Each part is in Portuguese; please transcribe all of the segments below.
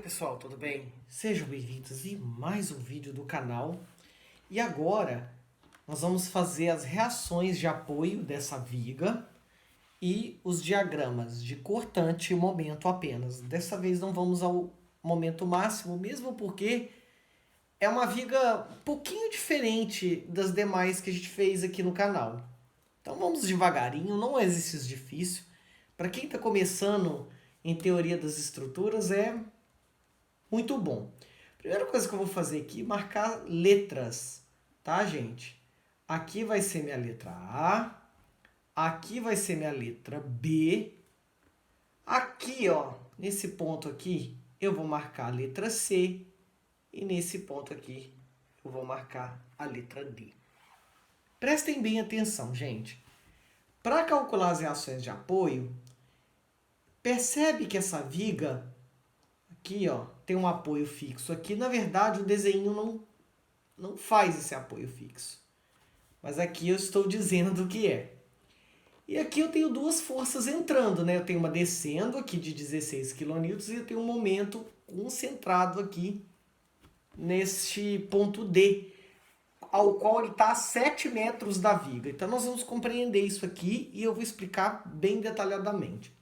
pessoal, tudo bem? Sejam bem-vindos em mais um vídeo do canal. E agora nós vamos fazer as reações de apoio dessa viga e os diagramas de cortante e momento apenas. Dessa vez não vamos ao momento máximo, mesmo porque é uma viga um pouquinho diferente das demais que a gente fez aqui no canal. Então vamos devagarinho, não é exercício difícil. Para quem está começando em teoria das estruturas é muito bom. Primeira coisa que eu vou fazer aqui é marcar letras, tá, gente? Aqui vai ser minha letra A, aqui vai ser minha letra B, aqui, ó, nesse ponto aqui, eu vou marcar a letra C e nesse ponto aqui eu vou marcar a letra D. Prestem bem atenção, gente. Para calcular as reações de apoio, percebe que essa viga aqui, ó, tem um apoio fixo aqui. Na verdade, o desenho não faz esse apoio fixo. Mas aqui eu estou dizendo o que é. E aqui eu tenho duas forças entrando, né? Eu tenho uma descendo aqui de 16 kN e eu tenho um momento concentrado aqui neste ponto D, ao qual ele está a 7 metros da viga. Então nós vamos compreender isso aqui e eu vou explicar bem detalhadamente.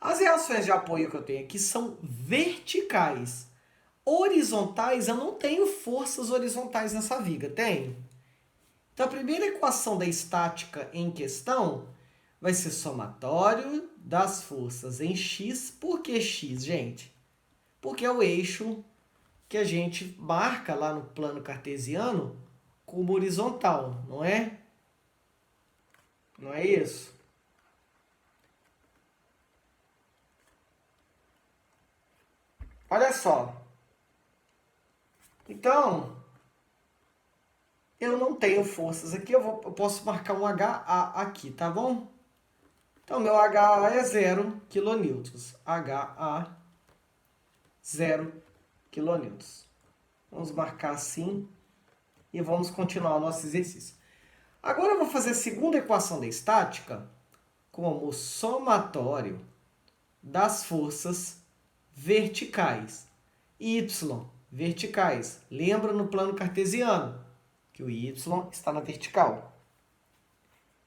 As reações de apoio que eu tenho aqui são verticais. Horizontais, eu não tenho forças horizontais nessa viga, tenho? Então a primeira equação da estática em questão vai ser somatório das forças em x. Por que x, gente? Porque é o eixo que a gente marca lá no plano cartesiano como horizontal, não é? Não é isso? Olha só. Então, eu não tenho forças aqui, eu posso marcar um HA aqui, tá bom? Então, meu HA é 0 kN. HA 0 kN. Vamos marcar assim e vamos continuar o nosso exercício. Agora eu vou fazer a segunda equação da estática como somatório das forças verticais. Y, verticais. Lembra no plano cartesiano que o Y está na vertical.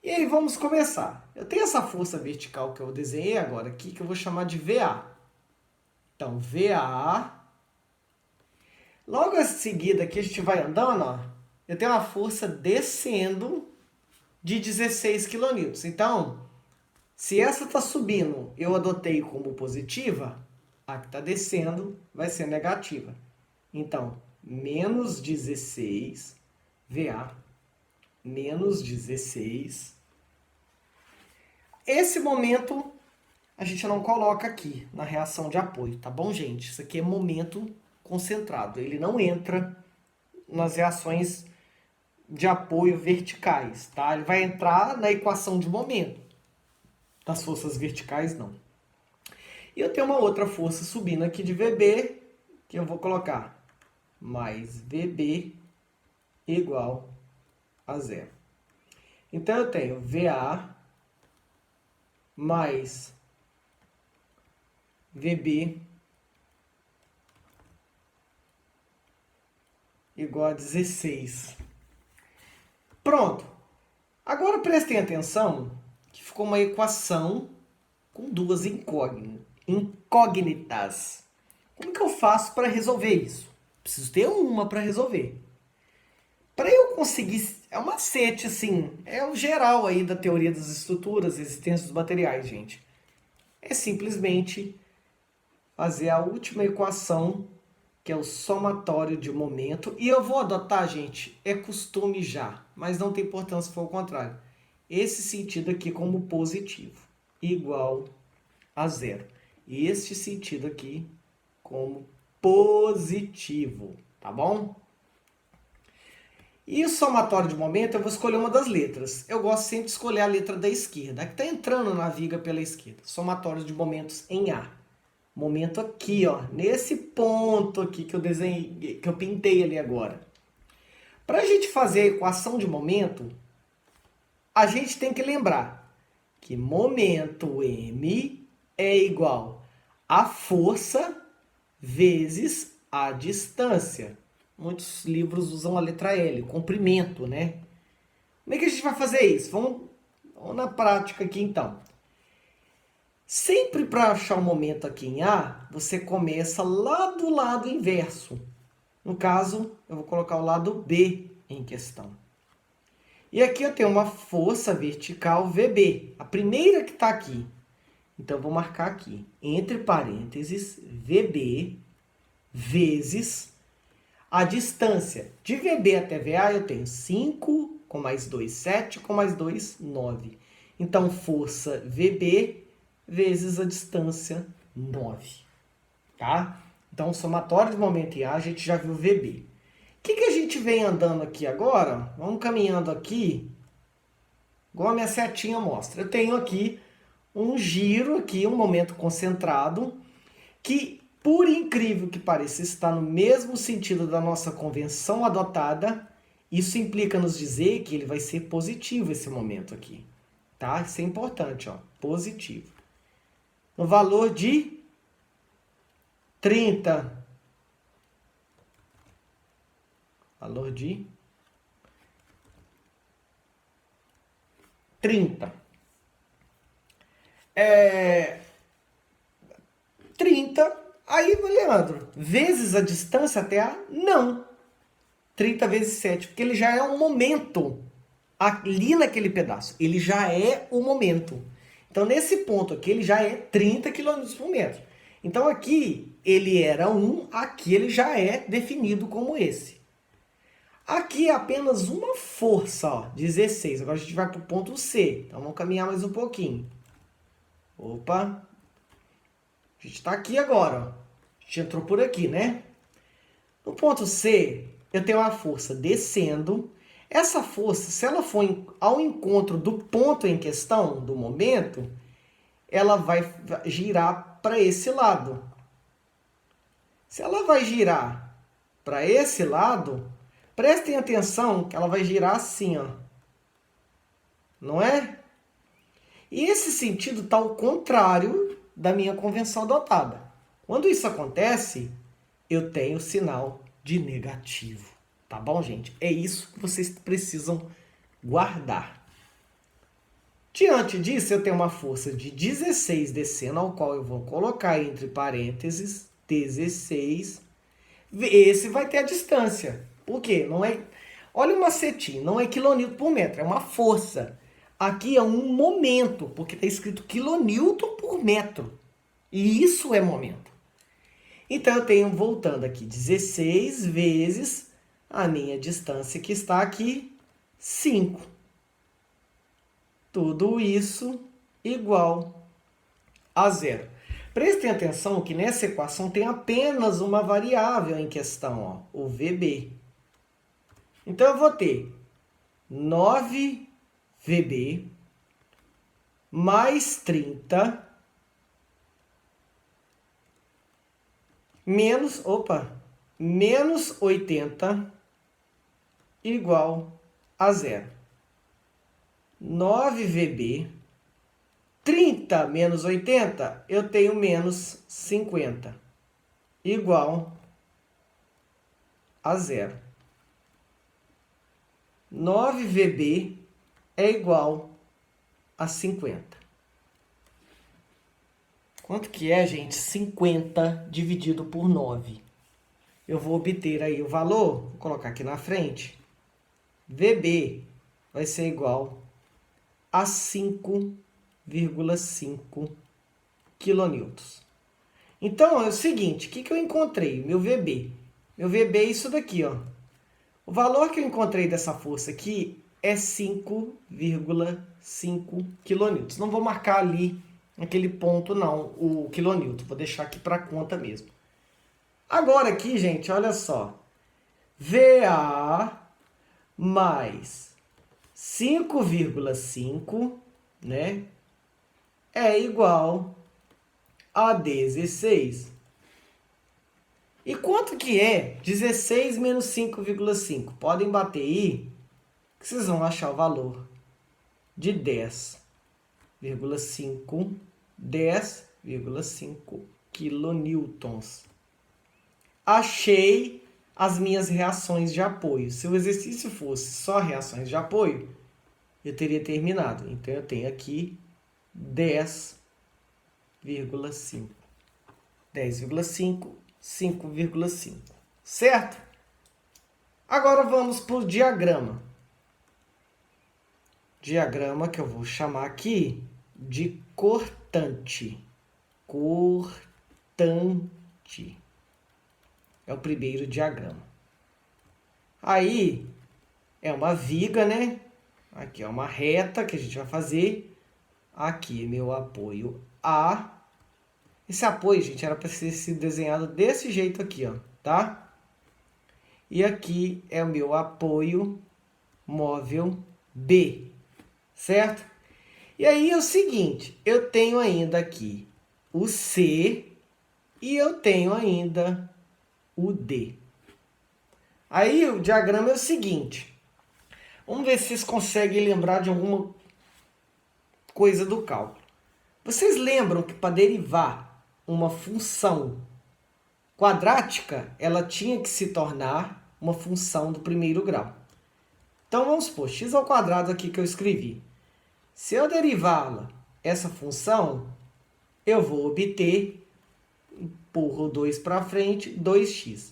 E aí vamos começar. Eu tenho essa força vertical que eu desenhei agora aqui, que eu vou chamar de VA. Então, VA. Logo em seguida, aqui a gente vai andando, ó, eu tenho uma força descendo de 16 kN. Então, se essa está subindo, eu adotei como positiva, a que está descendo vai ser negativa. Então, menos 16, VA, menos 16. Esse momento a gente não coloca aqui na reação de apoio, tá bom, gente? Isso aqui é momento concentrado. Ele não entra nas reações de apoio verticais, tá? Ele vai entrar na equação de momento. Das forças verticais, não. E eu tenho uma outra força subindo aqui de VB, que eu vou colocar mais VB igual a 0. Então, eu tenho VA mais VB igual a 16. Pronto. Agora prestem atenção que ficou uma equação com duas incógnitas. Como que eu faço para resolver isso? Preciso ter uma para resolver. Para eu conseguir, é um macete assim, é o geral aí da teoria das estruturas, existência dos materiais, gente. É simplesmente fazer a última equação, que é o somatório de momento. E eu vou adotar, gente, é costume já, mas não tem importância se for o contrário. Esse sentido aqui como positivo, igual a 0. E este sentido aqui como positivo, tá bom? E o somatório de momento, eu vou escolher uma das letras. Eu gosto sempre de escolher a letra da esquerda, a que está entrando na viga pela esquerda. Somatório de momentos em A. Momento aqui, ó, nesse ponto aqui que eu desenhei, que eu pintei ali agora. Para a gente fazer a equação de momento, a gente tem que lembrar que momento M é igual a força vezes a distância. Muitos livros usam a letra L, comprimento, né? Como é que a gente vai fazer isso? Vamos na prática aqui, então. Sempre para achar o momento aqui em A, você começa lá do lado inverso. No caso, eu vou colocar o lado B em questão. E aqui eu tenho uma força vertical VB, a primeira que está aqui. Então, eu vou marcar aqui, entre parênteses, VB vezes a distância. De VB até VA, eu tenho 5, com mais 2, 7, com mais 2, 9. Então, força VB vezes a distância, 9. Tá? Então, o somatório de momento em A, a gente já viu VB. O que a gente vem andando aqui agora? Vamos caminhando aqui, igual a minha setinha mostra. Eu tenho aqui um giro, aqui, um momento concentrado, que, por incrível que pareça, está no mesmo sentido da nossa convenção adotada. Isso implica nos dizer que ele vai ser positivo esse momento aqui. Tá? Isso é importante, ó, positivo. No valor de 30. Valor de 30. 30. Aí, Leandro, vezes a distância até A? Não. 30 vezes 7, porque ele já é um momento ali naquele pedaço. Ele já é o momento. Então, nesse ponto aqui, ele já é 30 km por metro. Então, aqui ele era 1, aqui ele já é definido como esse. Aqui é apenas uma força, ó, 16. Agora a gente vai para o ponto C. Então, vamos caminhar mais um pouquinho. Opa! A gente está aqui agora, ó. A gente entrou por aqui, né? No ponto C, eu tenho uma força descendo. Essa força, se ela for ao encontro do ponto em questão, do momento, ela vai girar para esse lado. Se ela vai girar para esse lado, prestem atenção que ela vai girar assim, ó. Não é? E esse sentido está ao contrário da minha convenção adotada. Quando isso acontece, eu tenho sinal de negativo. Tá bom, gente? É isso que vocês precisam guardar. Diante disso, eu tenho uma força de 16 descendo, ao qual eu vou colocar entre parênteses 16. Esse vai ter a distância. Por quê? Não é... Olha o macetinho, não é quilonewton por metro, é uma força. Aqui é um momento, porque está escrito quilonewton por metro. E isso é momento. Então, eu tenho, voltando aqui, 16 vezes a minha distância que está aqui, 5. Tudo isso igual a zero. Prestem atenção que nessa equação tem apenas uma variável em questão, ó, o VB. Então, eu vou ter 9VB mais 30 menos 80 igual a zero. 9VB, 30 menos 80, eu tenho menos 50, igual a zero. 9VB é igual a 50. Quanto que é, gente? 50 dividido por 9. Eu vou obter aí o valor, vou colocar aqui na frente. VB vai ser igual a 5,5 quilonewtons. Então, é o seguinte, o que eu encontrei? Meu VB. Meu VB é isso daqui, ó. O valor que eu encontrei dessa força aqui é 5,5 quilonewtons. Não vou marcar ali naquele ponto, não, o quilonewton. Vou deixar aqui para conta mesmo. Agora aqui, gente, olha só. VA mais 5,5, né, é igual a 16. E quanto que é 16 menos 5,5? Podem bater aí, que vocês vão achar o valor de 10,5 quilonewtons. achei as minhas reações de apoio. Se o exercício fosse só reações de apoio, eu teria terminado. Então, eu tenho aqui 10,5. 10,5, 5,5. Certo? Agora vamos para o diagrama. Diagrama que eu vou chamar aqui de cortante. Cortante. É o primeiro diagrama. Aí, é uma viga, né? Aqui é uma reta que a gente vai fazer. Aqui é meu apoio A. Esse apoio, gente, era para ser sido desenhado desse jeito aqui, ó, tá? E aqui é o meu apoio móvel B, certo? E aí é o seguinte, eu tenho ainda aqui o C e eu tenho ainda o D. Aí o diagrama é o seguinte, vamos ver se vocês conseguem lembrar de alguma coisa do cálculo. Vocês lembram que para derivar uma função quadrática, ela tinha que se tornar uma função do primeiro grau. Então, vamos supor, x ao quadrado aqui que eu escrevi. Se eu derivá-la, essa função, eu vou obter, empurro 2 para frente, 2x.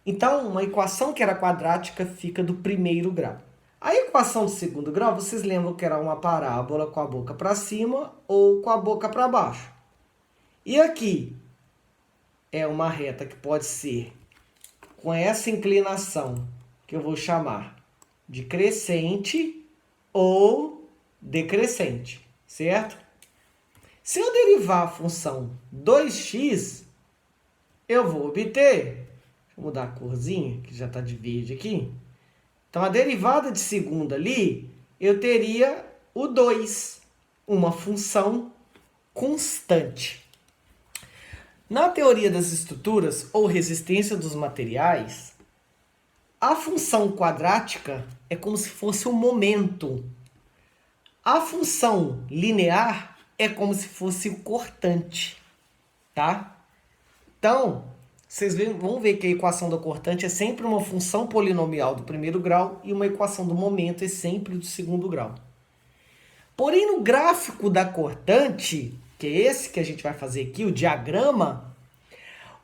Então, uma equação que era quadrática fica do primeiro grau. A equação do segundo grau, vocês lembram que era uma parábola com a boca para cima ou com a boca para baixo. E aqui é uma reta que pode ser com essa inclinação, que eu vou chamar de crescente ou decrescente, certo? Se eu derivar a função 2x, eu vou obter, deixa eu mudar a corzinha, que já está de verde aqui. Então, a derivada de segunda ali, eu teria o 2, uma função constante. Na teoria das estruturas ou resistência dos materiais, a função quadrática é como se fosse um momento. A função linear é como se fosse o cortante, tá? Então, vocês vão ver que a equação da cortante é sempre uma função polinomial do primeiro grau e uma equação do momento é sempre do segundo grau. Porém, no gráfico da cortante, que é esse que a gente vai fazer aqui, o diagrama,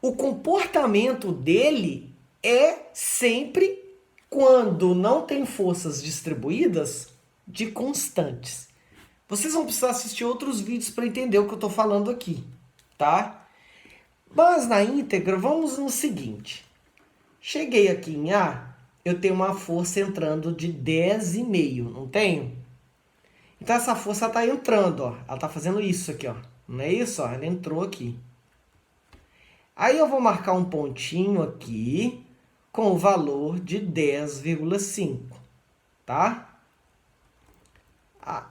o comportamento dele é sempre, quando não tem forças distribuídas, de constantes. Vocês vão precisar assistir outros vídeos para entender o que eu estou falando aqui, tá? Mas na íntegra, vamos no seguinte. Cheguei aqui em A, eu tenho uma força entrando de 10,5, não tenho? Então essa força está entrando, ó. Ela está fazendo isso aqui, ó. Não é isso? Ó? Ela entrou aqui. Aí eu vou marcar um pontinho aqui com o valor de 10,5, tá?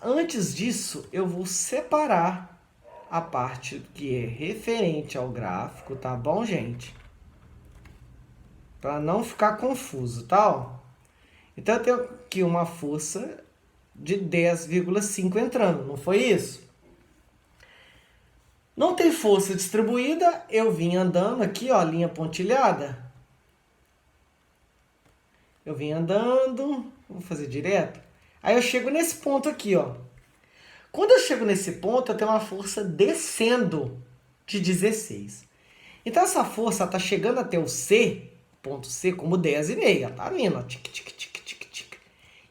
Antes disso, eu vou separar a parte que é referente ao gráfico, tá bom, gente? Para não ficar confuso, tá? Ó. Então, eu tenho aqui uma força de 10,5 entrando, não foi isso? Não tem força distribuída, eu vim andando aqui, ó, linha pontilhada. Eu vim andando, vou fazer direto. Aí eu chego nesse ponto aqui, ó. Quando eu chego nesse ponto, eu tenho uma força descendo de 16. Então, essa força está chegando até o C, ponto C, como 10,5. Tá vindo, ó. Tic, tic, tic, tic, tic.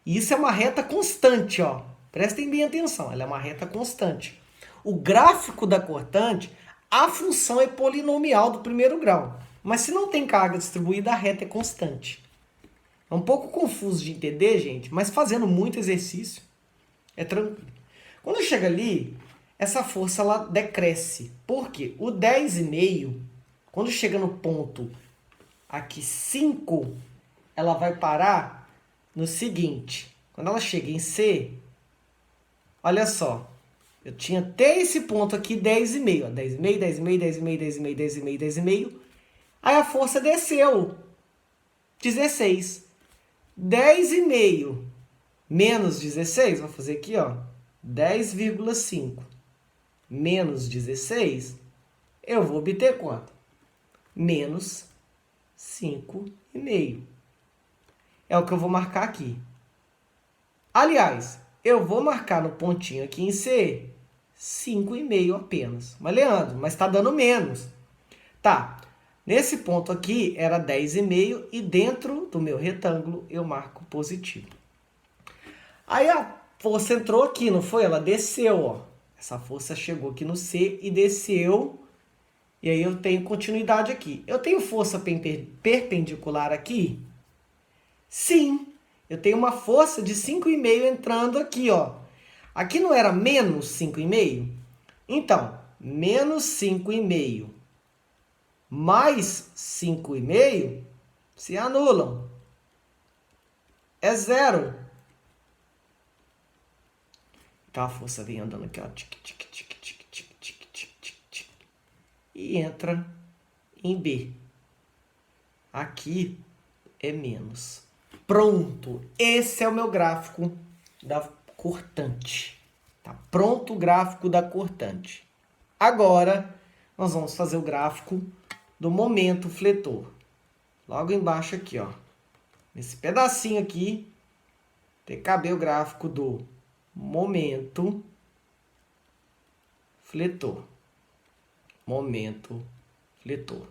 E isso é uma reta constante, ó. Prestem bem atenção, ela é uma reta constante. O gráfico da cortante, a função é polinomial do primeiro grau. Mas se não tem carga distribuída, a reta é constante. É um pouco confuso de entender, gente, mas fazendo muito exercício, é tranquilo. Quando chega ali, essa força ela decresce. Por quê? O 10,5, quando chega no ponto aqui 5, ela vai parar no seguinte. Quando ela chega em C, olha só. Eu tinha até esse ponto aqui 10,5. 10,5, 10,5, 10,5, 10,5, 10,5, 10,5. Aí a força desceu. 16. 10,5 menos 16, vou fazer aqui, ó. 10,5 menos 16, eu vou obter quanto? Menos 5,5. É o que eu vou marcar aqui. Aliás, eu vou marcar no pontinho aqui em C 5,5 apenas. Mas, Leandro, mas está dando menos. Tá, nesse ponto aqui era 10,5 e dentro do meu retângulo eu marco positivo. Aí a força entrou aqui, não foi? Ela desceu, ó. Essa força chegou aqui no C e desceu. E aí eu tenho continuidade aqui. Eu tenho força perpendicular aqui? Sim. Eu tenho uma força de 5,5 entrando aqui, ó. Aqui não era menos 5,5? Então, menos 5,5 mais 5,5 se anulam. É zero. Então a força vem andando aqui, ó. Tic, tic, tic, tic, tic, tic, tic, tic, tic, e entra em B. Aqui é menos. Pronto. Esse é o meu gráfico da cortante. Tá pronto o gráfico da cortante. Agora, nós vamos fazer o gráfico do momento fletor. Logo embaixo aqui, ó. Nesse pedacinho aqui, tem que caber o gráfico do momento fletor. Momento fletor.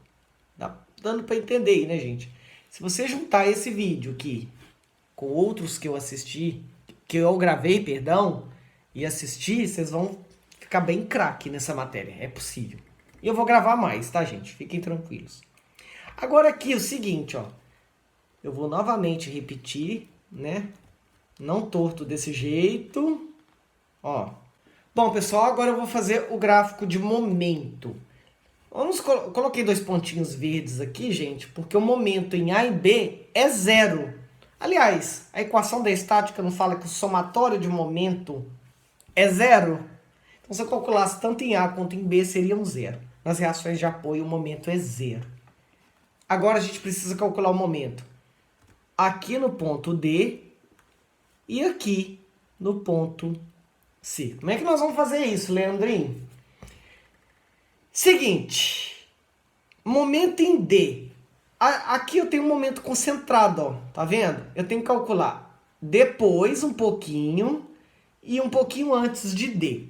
Dá dando para entender aí, né, gente? Se você juntar esse vídeo aqui com outros que eu assisti, que eu gravei, perdão, e assistir, vocês vão ficar bem craque nessa matéria. É possível. E eu vou gravar mais, tá, gente? Fiquem tranquilos. Agora aqui, o seguinte, ó. Eu vou novamente repetir, né? Não torto desse jeito. Ó. Bom, pessoal, agora eu vou fazer o gráfico de momento. Coloquei 2 pontinhos verdes aqui, gente, porque o momento em A e B é zero. Aliás, a equação da estática não fala que o somatório de momento é zero? Então, se eu calculasse tanto em A quanto em B, seriam zero. Nas reações de apoio, o momento é zero. Agora, a gente precisa calcular o momento aqui no ponto D e aqui no ponto C. Como é que nós vamos fazer isso, Leandrinho? Seguinte, momento em D. Aqui eu tenho um momento concentrado, ó. Tá vendo? Eu tenho que calcular depois um pouquinho e um pouquinho antes de D.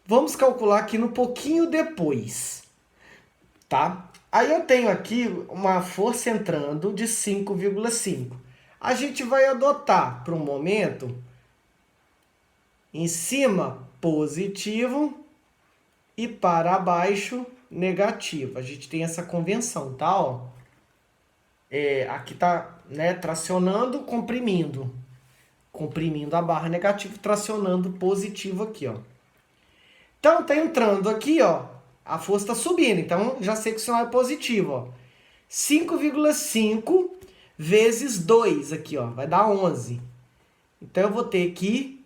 Vamos calcular aqui no pouquinho depois, tá? Aí eu tenho aqui uma força entrando de 5,5. A gente vai adotar para um momento em cima positivo e para baixo negativo. A gente tem essa convenção, tá? Ó. Aqui tá, né, tracionando, comprimindo. Comprimindo a barra negativo, tracionando positivo aqui, ó. Então, tá entrando aqui, ó. A força está subindo, então já sei que o sinal é positivo, ó. 5,5 vezes 2 aqui, ó. Vai dar 11. Então, eu vou ter aqui,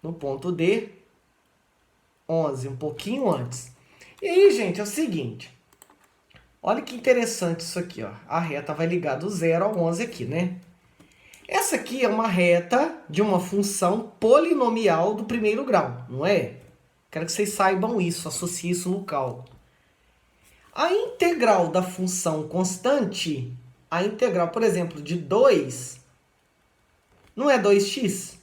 no ponto D, 11, um pouquinho antes. E aí, gente, é o seguinte. Olha que interessante isso aqui, ó. A reta vai ligar do 0 ao 11 aqui, né? Essa aqui é uma reta de uma função polinomial do primeiro grau, não é? Quero que vocês saibam isso, associem isso no cálculo. A integral da função constante, a integral, por exemplo, de 2, não é 2x?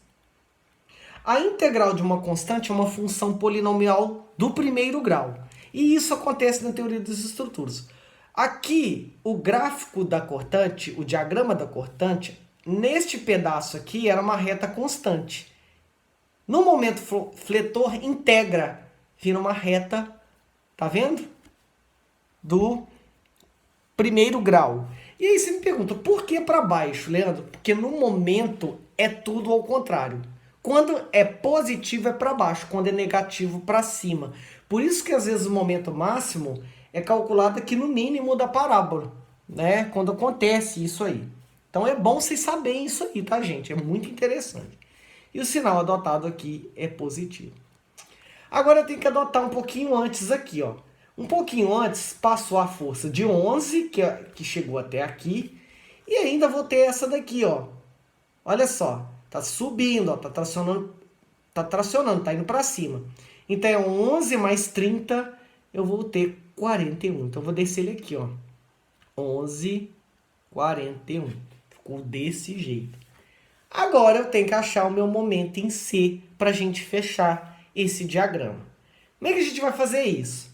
A integral de uma constante é uma função polinomial do primeiro grau. E isso acontece na teoria das estruturas. Aqui, o gráfico da cortante, o diagrama da cortante, neste pedaço aqui era uma reta constante. No momento fletor, integra, vira uma reta, tá vendo? Do primeiro grau. E aí você me pergunta, por que para baixo, Leandro? Porque no momento é tudo ao contrário. Quando é positivo é para baixo, quando é negativo para cima. Por isso que às vezes o momento máximo é calculado aqui no mínimo da parábola, né? Quando acontece isso aí. Então é bom vocês saberem isso aí, tá, gente? É muito interessante. E o sinal adotado aqui é positivo. Agora eu tenho que adotar um pouquinho antes aqui, ó. Um pouquinho antes passou a força de 11, que chegou até aqui. E ainda vou ter essa daqui, ó. Olha só, tá subindo, ó, tá tracionando, tá indo para cima. Então é 11 mais 30, eu vou ter 41. Então eu vou descer ele aqui, ó. 11,41. Ficou desse jeito. Agora eu tenho que achar o meu momento em C para a gente fechar esse diagrama. Como é que a gente vai fazer isso?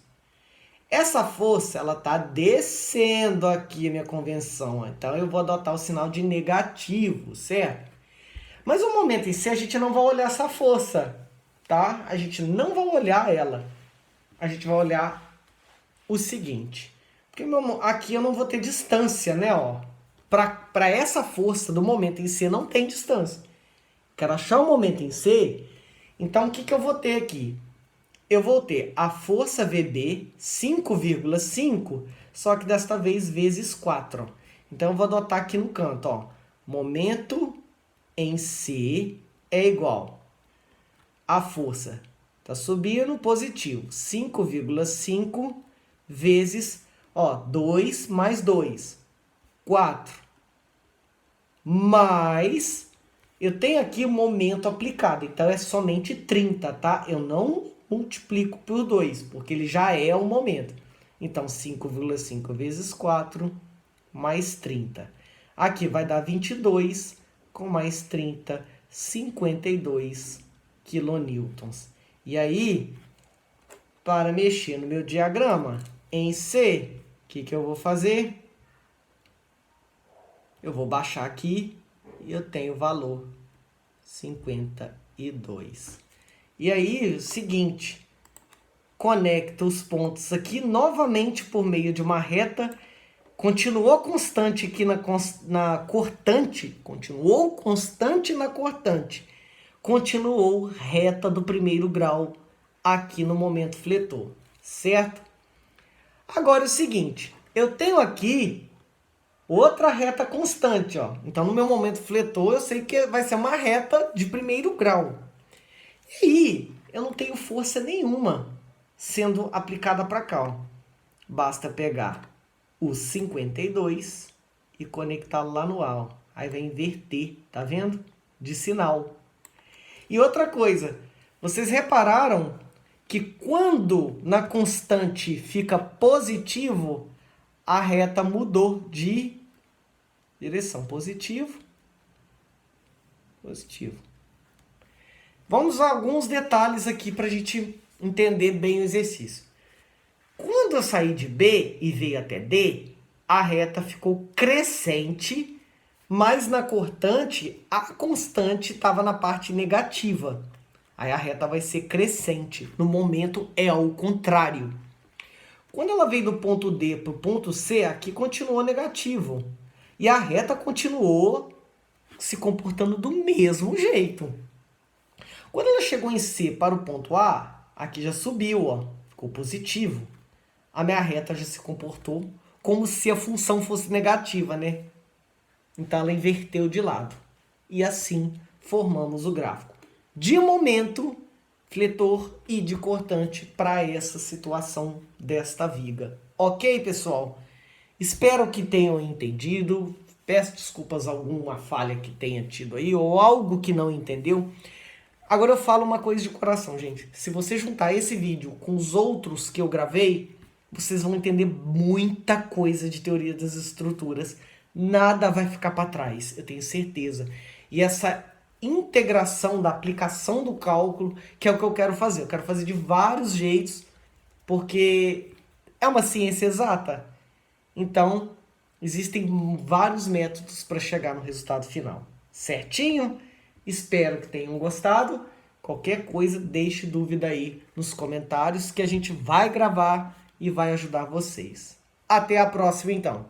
Essa força, ela está descendo aqui a minha convenção. Então, eu vou adotar o sinal de negativo, certo? Mas o momento em C, a gente não vai olhar essa força, tá? A gente não vai olhar ela. A gente vai olhar o seguinte. Porque aqui eu não vou ter distância, né? Para essa força do momento em C não tem distância. Quero achar o momento em C. Então, o que eu vou ter aqui? Eu vou ter a força VB 5,5, só que desta vez vezes 4. Então, eu vou adotar aqui no canto, ó. Momento em C é igual a força. Está subindo, positivo. 5,5 vezes, 2 mais 2. 4. Mais, eu tenho aqui o momento aplicado. Então, é somente 30, tá? Eu não multiplico por 2, porque ele já é o momento. Então, 5,5 vezes 4, mais 30. Aqui vai dar 22, com mais 30, 52 quilonewtons. E aí, para mexer no meu diagrama, em C, o que eu vou fazer? Eu vou baixar aqui e eu tenho o valor 52. E aí, o seguinte, conecta os pontos aqui novamente por meio de uma reta. Continuou constante aqui na cortante. Continuou constante na cortante. Continuou reta do primeiro grau aqui no momento fletor, certo? Agora é o seguinte, eu tenho aqui outra reta constante, ó. Então, no meu momento fletor, eu sei que vai ser uma reta de primeiro grau. E aí, eu não tenho força nenhuma sendo aplicada para cá, ó. Basta pegar o 52 e conectar lá no A, ó. Aí vai inverter, tá vendo? De sinal. E outra coisa, vocês repararam que quando na constante fica positivo, a reta mudou de direção. Positivo. Vamos a alguns detalhes aqui para a gente entender bem o exercício. Quando eu saí de B e veio até D, a reta ficou crescente, mas na cortante, a constante estava na parte negativa. Aí a reta vai ser crescente. No momento é ao contrário. Quando ela veio do ponto D para o ponto C, aqui continuou negativo. E a reta continuou se comportando do mesmo jeito. Quando ela chegou em C para o ponto A, aqui já subiu, ó, ficou positivo. A minha reta já se comportou como se a função fosse negativa, né? Então ela inverteu de lado. E assim formamos o gráfico de momento fletor e de cortante para essa situação desta viga. Ok, pessoal? Espero que tenham entendido. Peço desculpas alguma falha que tenha tido aí ou algo que não entendeu. Agora eu falo uma coisa de coração, gente. Se você juntar esse vídeo com os outros que eu gravei, vocês vão entender muita coisa de teoria das estruturas. Nada vai ficar para trás, eu tenho certeza. E essa integração da aplicação do cálculo, que é o que eu quero fazer. Eu quero fazer de vários jeitos, porque é uma ciência exata. Então, existem vários métodos para chegar no resultado final. Certinho? Espero que tenham gostado. Qualquer coisa, deixe dúvida aí nos comentários que a gente vai gravar e vai ajudar vocês. Até a próxima, então.